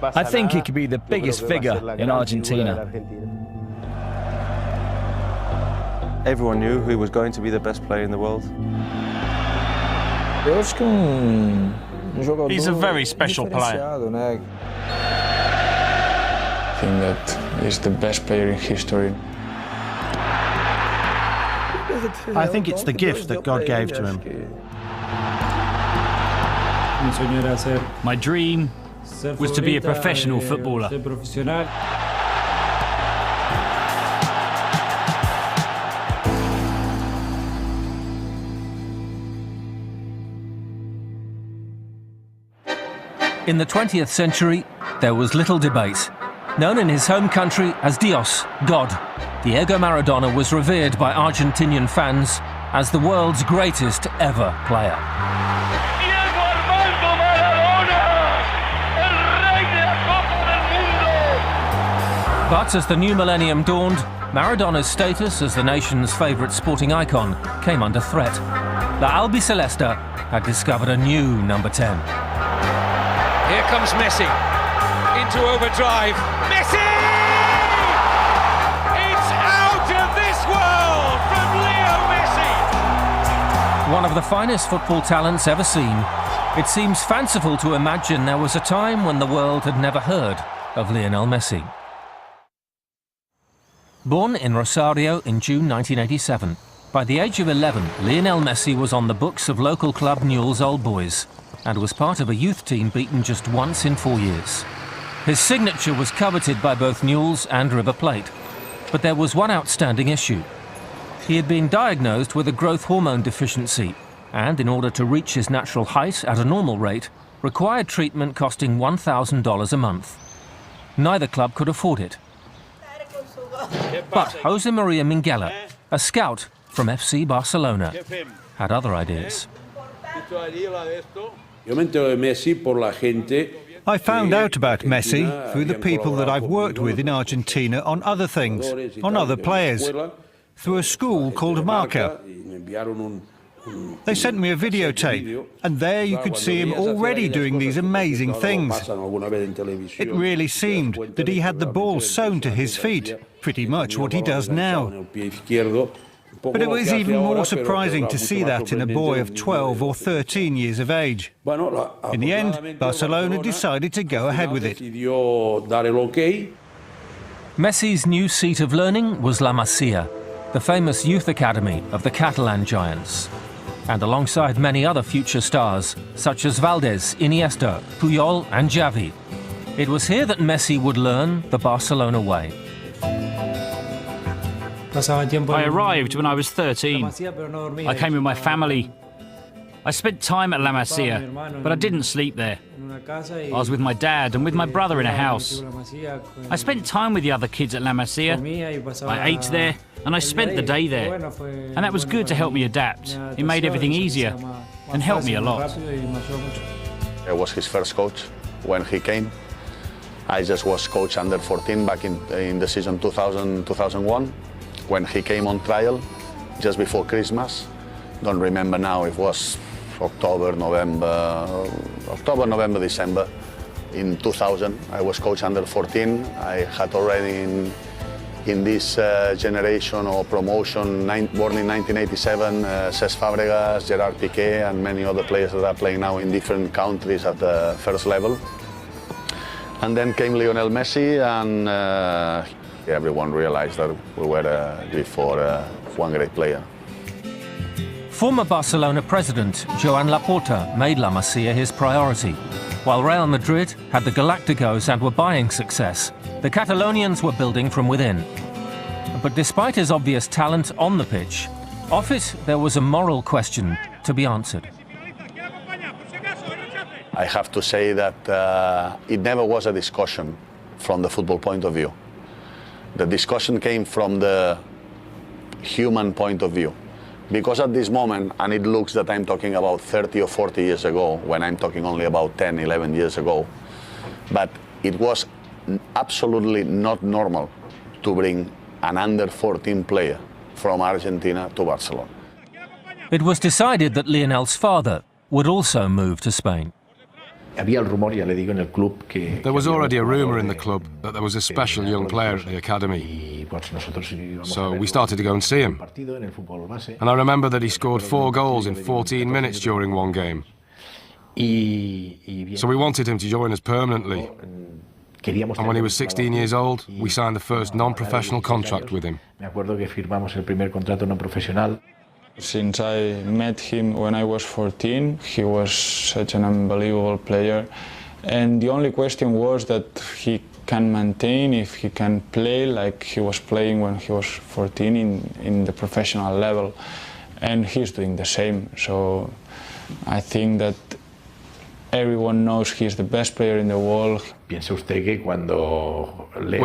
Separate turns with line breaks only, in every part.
I think he could be the biggest figure in Argentina.
Everyone knew who was going to be the best player in the world.
He's a very special player.
I think that he's the best player in history.
I think it's the gift that God gave to him.
My dream was to be a professional footballer.
In the 20th century, there was little debate. Known in his home country as Dios, God, Diego Maradona was revered by Argentinian fans as the world's greatest ever player. But as the new millennium dawned, Maradona's status as the nation's favourite sporting icon came under threat. La Albiceleste had discovered a new number 10.
Here comes Messi, into overdrive. Messi! It's out of this world from Leo Messi!
One of the finest football talents ever seen, it seems fanciful to imagine there was a time when the world had never heard of Lionel Messi. Born in Rosario in June 1987, by the age of 11, Lionel Messi was on the books of local club Newell's Old Boys and was part of a youth team beaten just once in 4 years. His signature was coveted by both Newell's and River Plate, but there was one outstanding issue. He had been diagnosed with a growth hormone deficiency and, in order to reach his natural height at a normal rate, required treatment costing $1,000 a month. Neither club could afford it. But Jose Maria Minguella, a scout from FC Barcelona, had other ideas.
I found out about Messi through the people that I've worked with in Argentina on other things, on other players, through a school called Marca. They sent me a videotape, and there you could see him already doing these amazing things. It really seemed that he had the ball sewn to his feet, pretty much what he does now. But it was even more surprising to see that in a boy of 12 or 13 years of age. In the end, Barcelona decided to go ahead with it.
Messi's new seat of learning was La Masia, the famous youth academy of the Catalan giants. And alongside many other future stars, such as Valdés, Iniesta, Puyol and Xavi, it was here that Messi would learn the Barcelona way.
I arrived when I was 13. I came with my family. I spent time at La Masia, but I didn't sleep there. I was with my dad and with my brother in a house. I spent time with the other kids at La Masia. I ate there and I spent the day there. And that was good to help me adapt. It made everything easier and helped me a lot.
I was his first coach when he came. I just was coach under 14 back in the season 2000-2001. When he came on trial, just before Christmas, don't remember now, it was October, November, December. In 2000, I was coach under 14. I had already in this generation or promotion, born in 1987, Cesc Fabregas, Gerard Piqué, and many other players that are playing now in different countries at the first level. And then came Lionel Messi, and everyone realized that we were due for one great player.
Former Barcelona president Joan Laporta made La Masia his priority. While Real Madrid had the Galacticos and were buying success, the Catalonians were building from within. But despite his obvious talent on the pitch, off it there was a moral question to be answered.
I have to say that it never was a discussion from the football point of view. The discussion came from the human point of view. Because at this moment, and it looks that I'm talking about 30 or 40 years ago, when I'm talking only about 10, 11 years ago, but it was absolutely not normal to bring an under 14 player from Argentina to Barcelona.
It was decided that Lionel's father would also move to Spain.
There was already a rumour in the club that there was a special young player at the academy. So we started to go and see him. And I remember that he scored 4 goals in 14 minutes during one game. So we wanted him to join us permanently. And when he was 16 years old, we signed the first non-professional contract with him.
Since I met him when I was 14, he was such an unbelievable player. And the only question was that he can maintain, if he can play like he was playing when he was 14 in the professional level. And he's doing the same. So I think that everyone knows he's the best player in the world.
When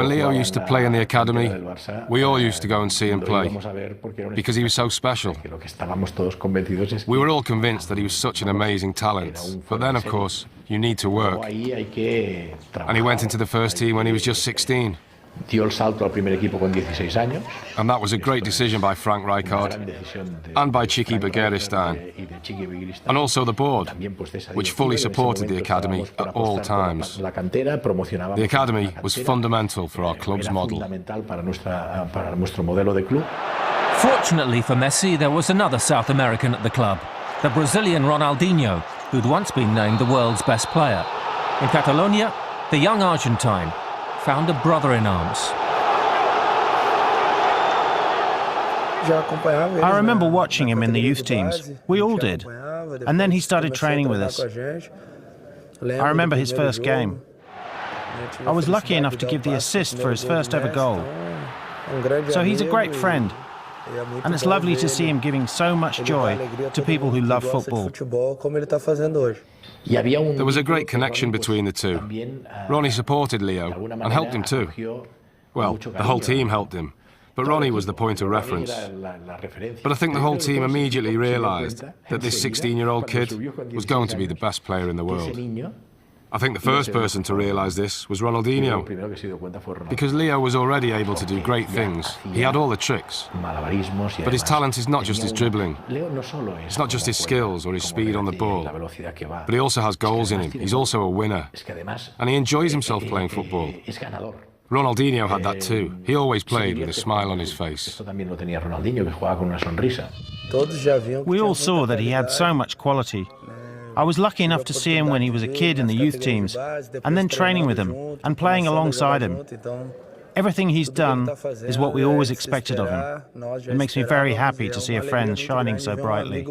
Leo used to play in the academy, we all used to go and see him play, because he was so special. We were all convinced that he was such an amazing talent, but then, of course, you need to work. And he went into the first team when he was just 16. And that was a great decision by Frank Rijkaard and by Chiqui Begiristain, and also the board, which fully supported the academy at all times. The academy was fundamental for our club's model.
Fortunately for Messi, there was another South American at the club, the Brazilian Ronaldinho, who'd once been named the world's best player. In Catalonia, the young Argentine found a brother in arms.
I remember watching him in the youth teams. We all did. And then he started training with us. I remember his first game. I was lucky enough to give the assist for his first ever goal. So he's a great friend. And it's lovely to see him giving so much joy to people who love football.
There was a great connection between the two. Ronnie supported Leo and helped him too. Well, the whole team helped him, but Ronnie was the point of reference. But I think the whole team immediately realised that this 16-year-old kid was going to be the best player in the world. I think the first person to realise this was Ronaldinho, because Leo was already able to do great things. He had all the tricks. But his talent is not just his dribbling. It's not just his skills or his speed on the ball. But he also has goals in him. He's also a winner. And he enjoys himself playing football. Ronaldinho had that too. He always played with a smile on his face.
We all saw that he had so much quality. I was lucky enough to see him when he was a kid in the youth teams, and then training with him and playing alongside him. Everything he's done is what we always expected of him. It makes me very happy to see a friend shining so brightly.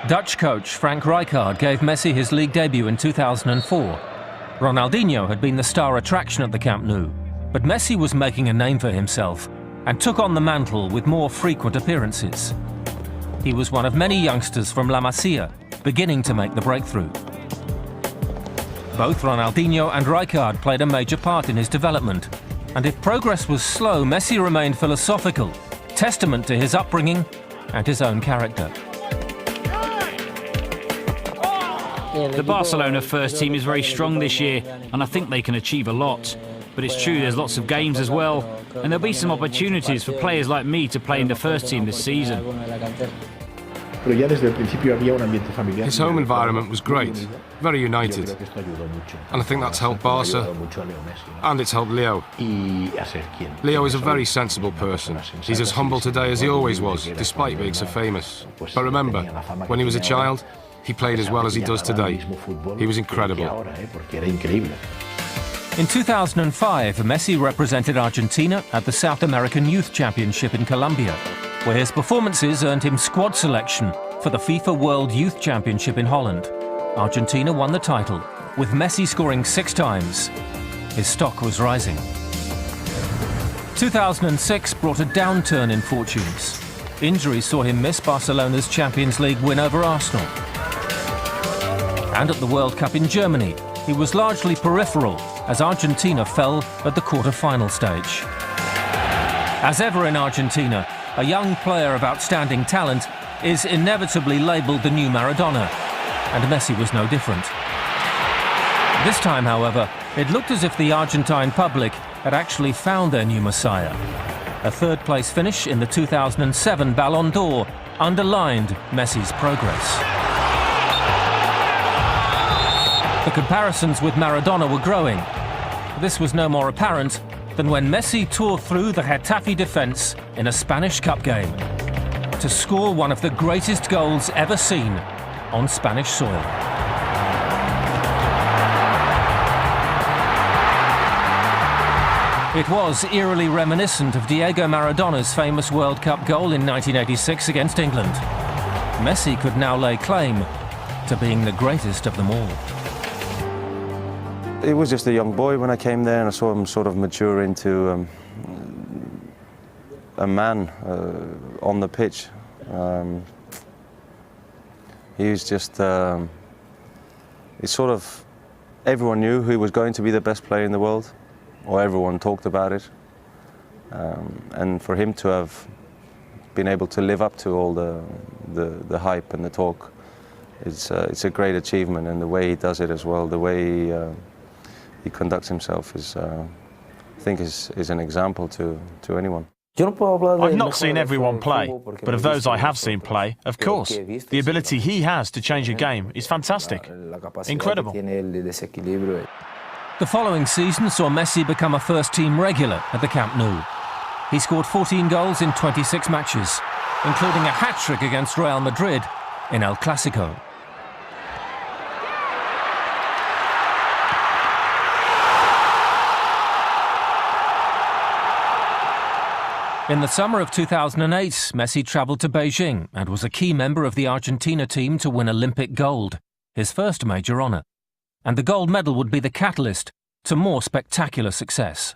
Dutch coach Frank Rijkaard gave Messi his league debut in 2004. Ronaldinho had been the star attraction at the Camp Nou, but Messi was making a name for himself and took on the mantle with more frequent appearances. He was one of many youngsters from La Masia beginning to make the breakthrough. Both Ronaldinho and Rijkaard played a major part in his development, and if progress was slow, Messi remained philosophical, testament to his upbringing and his own character.
The Barcelona first team is very strong this year, and I think they can achieve a lot. But it's true, there's lots of games as well, and there'll be some opportunities for players like me to play in the first team this season.
His home environment was great, very united. And I think that's helped Barca, and it's helped Leo. Leo is a very sensible person. He's as humble today as he always was, despite being so famous. But remember, when he was a child, he played as well as he does today. He was incredible.
In 2005, Messi represented Argentina at the South American Youth Championship in Colombia, where his performances earned him squad selection for the FIFA World Youth Championship in Holland. Argentina won the title, with Messi scoring 6 times. His stock was rising. 2006 brought a downturn in fortunes. Injuries saw him miss Barcelona's Champions League win over Arsenal. And at the World Cup in Germany, he was largely peripheral as Argentina fell at the quarter-final stage. As ever in Argentina, a young player of outstanding talent is inevitably labelled the new Maradona, and Messi was no different. This time, however, it looked as if the Argentine public had actually found their new messiah. A third-place finish in the 2007 Ballon d'Or underlined Messi's progress. The comparisons with Maradona were growing. This was no more apparent than when Messi tore through the Getafe defence in a Spanish Cup game to score one of the greatest goals ever seen on Spanish soil. It was eerily reminiscent of Diego Maradona's famous World Cup goal in 1986 against England. Messi could now lay claim to being the greatest of them all.
He was just a young boy when I came there, and I saw him sort of mature into a man on the pitch. He was just, it's sort of, everyone knew he was going to be the best player in the world, or everyone talked about it. And for him to have been able to live up to all the hype and the talk, it's a great achievement, and the way he does it as well, the way he conducts himself is, I think, is an example to anyone.
I've not seen everyone play, but of those I have seen play, of course, the ability he has to change a game is fantastic. Incredible.
The following season saw Messi become a first-team regular at the Camp Nou. He scored 14 goals in 26 matches, including a hat-trick against Real Madrid in El Clasico. In the summer of 2008, Messi travelled to Beijing and was a key member of the Argentina team to win Olympic gold, his first major honour. And the gold medal would be the catalyst to more spectacular success.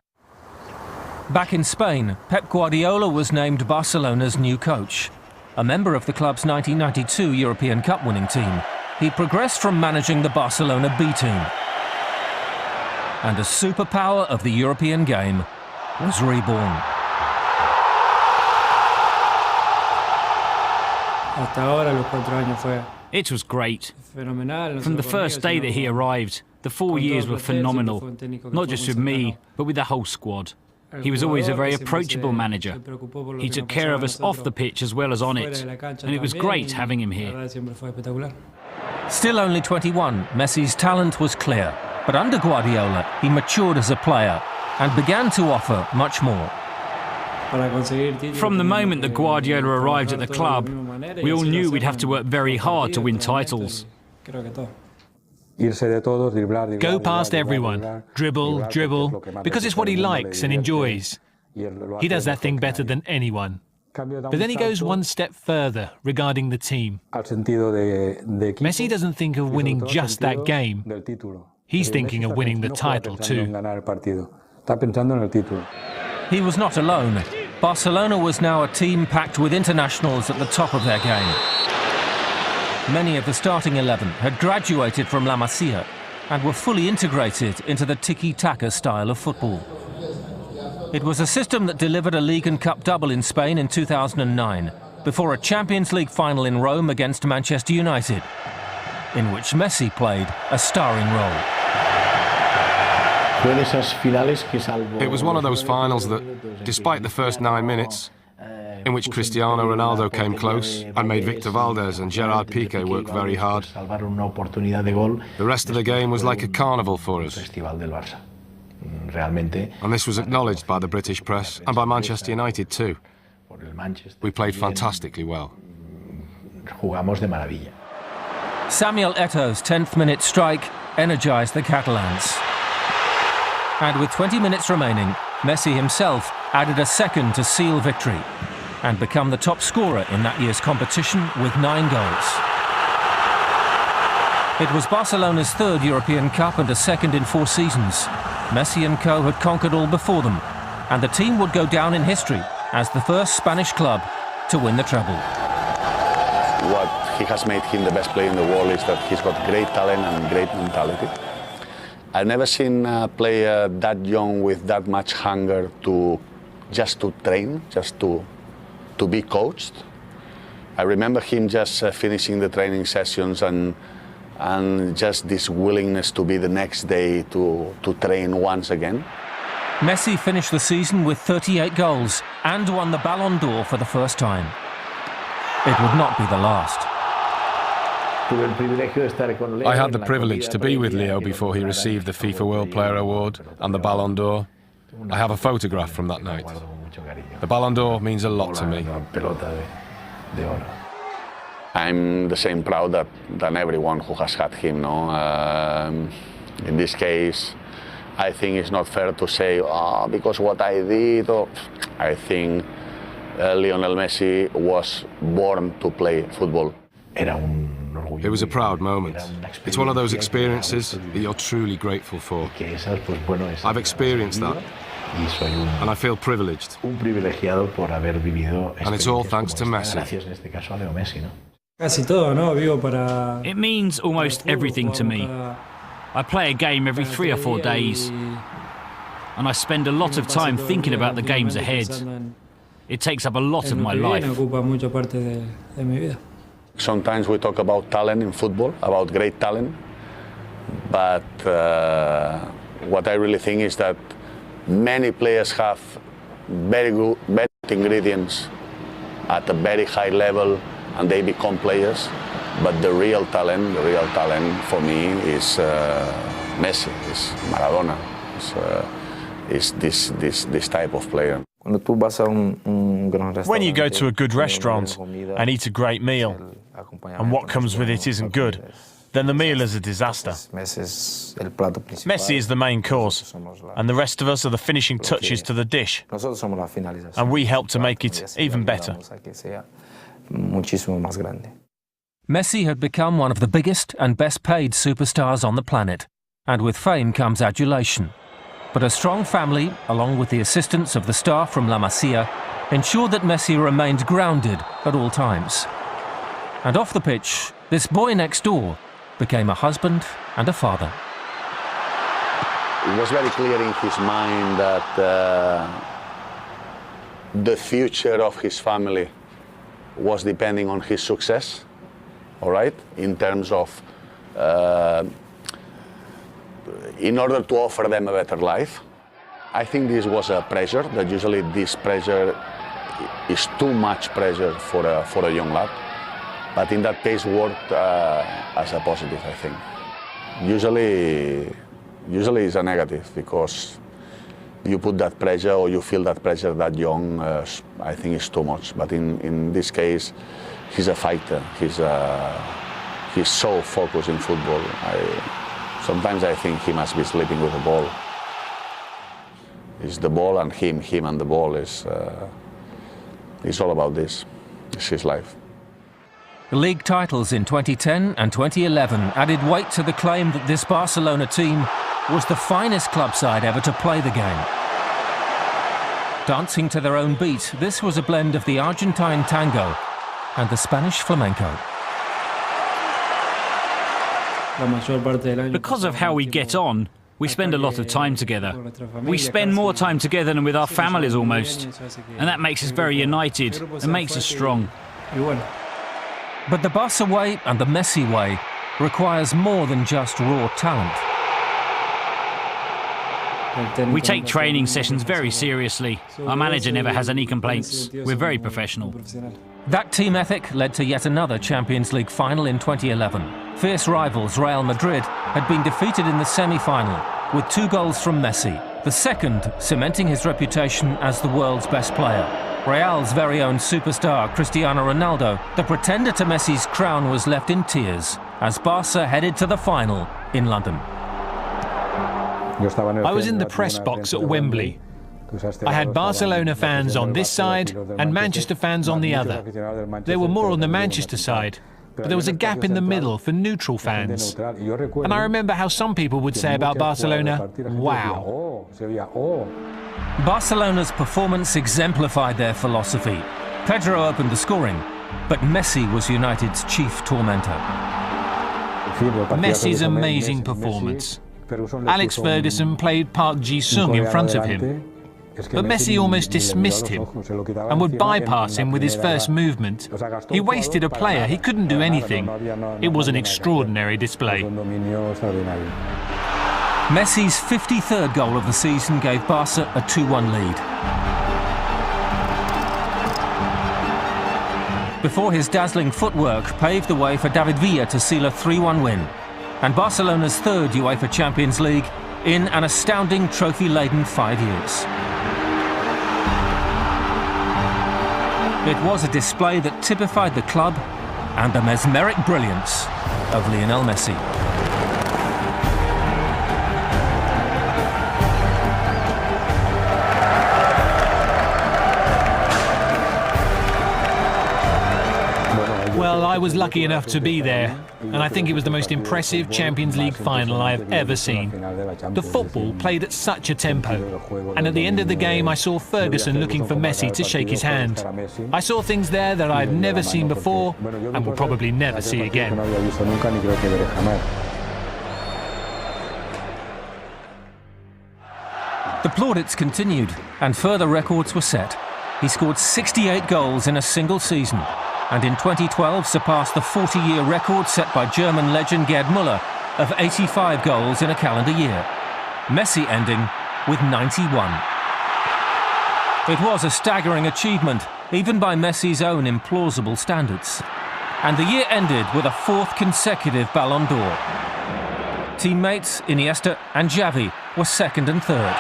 Back in Spain, Pep Guardiola was named Barcelona's new coach. A member of the club's 1992 European Cup winning team, he progressed from managing the Barcelona B team. And a superpower of the European game was reborn.
It was great. From the first day that he arrived, the 4 years were phenomenal. Not just with me, but with the whole squad. He was always a very approachable manager. He took care of us off the pitch as well as on it, and it was great having him here.
Still only 21, Messi's talent was clear, but under Guardiola, he matured as a player and began to offer much more.
From the moment that Guardiola arrived at the club, we all knew we'd have to work very hard to win titles.
Go past everyone, dribble, because it's what he likes and enjoys. He does that thing better than anyone. But then he goes one step further regarding the team. Messi doesn't think of winning just that game. He's thinking of winning the title too.
He was not alone. Barcelona was now a team packed with internationals at the top of their game. Many of the starting 11 had graduated from La Masia and were fully integrated into the tiki-taka style of football. It was a system that delivered a League and Cup double in Spain in 2009, before a Champions League final in Rome against Manchester United, in which Messi played a starring role.
It was one of those finals that, despite the first 9 minutes, in which Cristiano Ronaldo came close and made Victor Valdés and Gerard Piqué work very hard, the rest of the game was like a carnival for us. And this was acknowledged by the British press and by Manchester United too. We played fantastically well.
Samuel Eto'o's 10th minute strike energised the Catalans. And with 20 minutes remaining, Messi himself added a second to seal victory and become the top scorer in that year's competition with 9 goals. It was Barcelona's 3rd European Cup and a second in 4 seasons. Messi and co had conquered all before them, and the team would go down in history as the first Spanish club to win the treble.
What he has made him the best player in the world is that he's got great talent and great mentality. I've never seen a player that young with that much hunger to train, just to be coached. I remember him just finishing the training sessions and just this willingness to be the next day to train once again.
Messi finished the season with 38 goals and won the Ballon d'Or for the first time. It would not be the last.
I had the privilege to be with Leo before he received the FIFA World Player Award and the Ballon d'Or. I have a photograph from that night. The Ballon d'Or means a lot to me.
I'm the same proud than everyone who has had him. No? In this case, I think it's not fair to say, because what I did. I think Lionel Messi was born to play football.
It was a proud moment. It's one of those experiences that you're truly grateful for. I've experienced that, and I feel privileged. And it's all thanks to Messi.
It means almost everything to me. I play a game every 3 or 4 days, and I spend a lot of time thinking about the games ahead. It takes up a lot of my life.
Sometimes we talk about talent in football, about great talent, but what I really think is that many players have very good ingredients at a very high level, and they become players. But the real talent for me is Messi, is Maradona, is this type of player.
When you go to a good restaurant and eat a great meal, and what comes with it isn't good, then the meal is a disaster. Messi is the main course, and the rest of us are the finishing touches to the dish. And we help to make it even better.
Messi had become one of the biggest and best paid superstars on the planet, and with fame comes adulation. But a strong family, along with the assistance of the staff from La Masia, ensured that Messi remained grounded at all times. And off the pitch, this boy next door became a husband and a father.
It was very clear in his mind that the future of his family was depending on his success, all right, in terms of in order to offer them a better life. I think this was a pressure, that usually this pressure is too much pressure for a young lad. But in that case worked as a positive, I think. Usually it's a negative, because you put that pressure or you feel that pressure that young, I think it's too much. But in this case, he's a fighter. He's so focused in football. Sometimes I think he must be sleeping with the ball. It's the ball and him and the ball. It's all about this. It's his life.
The league titles in 2010 and 2011 added weight to the claim that this Barcelona team was the finest club side ever to play the game. Dancing to their own beat, this was a blend of the Argentine tango and the Spanish flamenco.
Because of how we get on, we spend a lot of time together. We spend more time together than with our families almost. And that makes us very united and makes us strong.
But the Barca way and the Messi way requires more than just raw talent.
We take training sessions very seriously. Our manager never has any complaints. We're very professional.
That team ethic led to yet another Champions League final in 2011. Fierce rivals Real Madrid had been defeated in the semi-final with 2 goals from Messi, the second cementing his reputation as the world's best player. Real's very own superstar Cristiano Ronaldo, the pretender to Messi's crown, was left in tears as Barca headed to the final in London.
I was in the press box at Wembley. I had Barcelona fans on this side and Manchester fans on the other. There were more on the Manchester side, but there was a gap in the middle for neutral fans. And I remember how some people would say about Barcelona, wow.
Barcelona's performance exemplified their philosophy. Pedro opened the scoring, but Messi was United's chief tormentor.
Messi's amazing performance. Alex Ferguson played Park Ji-sung in front of him, but Messi almost dismissed him and would bypass him with his first movement. He wasted a player, he couldn't do anything. It was an extraordinary display.
Messi's 53rd goal of the season gave Barca a 2-1 lead. before his dazzling footwork paved the way for David Villa to seal a 3-1 win, and Barcelona's third UEFA Champions League in an astounding trophy-laden 5 years. It was a display that typified the club and the mesmeric brilliance of Lionel Messi.
Well, I was lucky enough to be there, and I think it was the most impressive Champions League final I have ever seen. The football played at such a tempo, and at the end of the game I saw Ferguson looking for Messi to shake his hand. I saw things there that I've never seen before and will probably never see again.
The plaudits continued, and further records were set. He scored 68 goals in a single season, and in 2012 surpassed the 40-year record set by German legend Gerd Müller of 85 goals in a calendar year. Messi ending with 91. It was a staggering achievement, even by Messi's own implausible standards. And the year ended with a fourth consecutive Ballon d'Or. Teammates Iniesta and Xavi were second and third.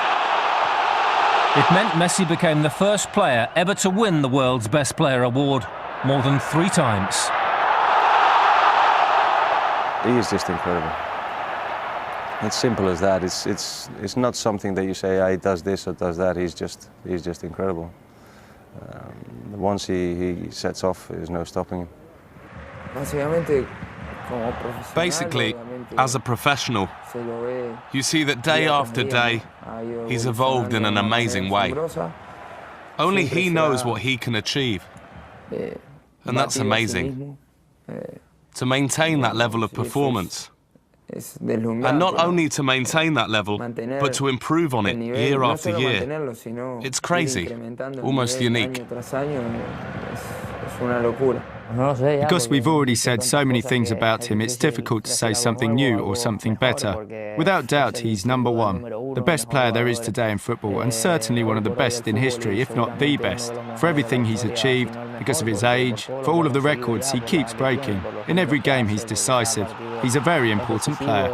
It meant Messi became the first player ever to win the world's Best Player award more than 3 times.
He is just incredible. It's simple as that. It's not something that you say, he does this or does that. He's just incredible. Once he sets off, there's no stopping him.
Basically, as a professional, you see that day after day, he's evolved in an amazing way. Only he knows what he can achieve. And that's amazing. To maintain that level of performance. And not only to maintain that level, but to improve on it year after year. It's crazy, almost unique.
Because we've already said so many things about him, it's difficult to say something new or something better. Without doubt, he's number one, the best player there is today in football, and certainly one of the best in history, if not the best. For everything he's achieved, because of his age, for all of the records he keeps breaking. In every game he's decisive. He's a very important player.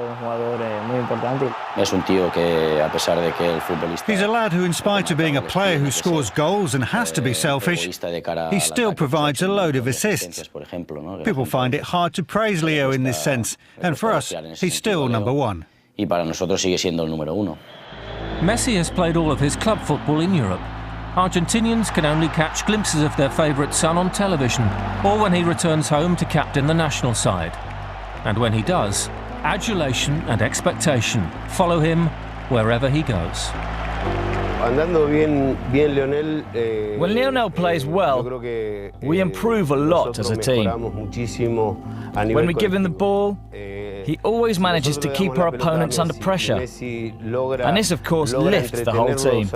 He's a lad who, in spite of being a player who scores goals and has to be selfish, he still provides a load of assists. People find it hard to praise Leo in this sense, and for us, he's still number one.
Messi has played all of his club football in Europe. Argentinians can only catch glimpses of their favourite son on television, or when he returns home to captain the national side. And when he does, adulation and expectation follow him wherever he goes.
When Lionel plays well, we improve a lot as a team. When we give him the ball, he always manages to keep our opponents under pressure. And this, of course, lifts the whole team.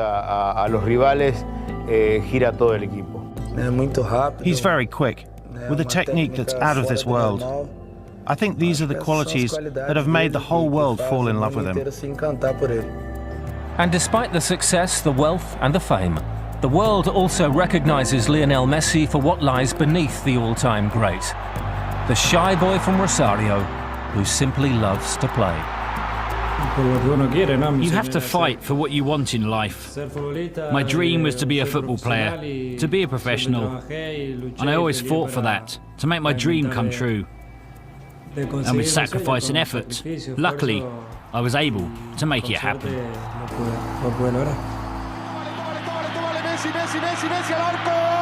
He's very quick, with a technique that's out of this world. I think these are the qualities that have made the whole world fall in love with him.
And despite the success, the wealth and the fame, the world also recognises Lionel Messi for what lies beneath the all-time great. The shy boy from Rosario who simply loves to play.
You have to fight for what you want in life. My dream was to be a football player, to be a professional, and I always fought for that, to make my dream come true. And with sacrifice and effort, luckily, I was able to make it happen.
Messi al arco.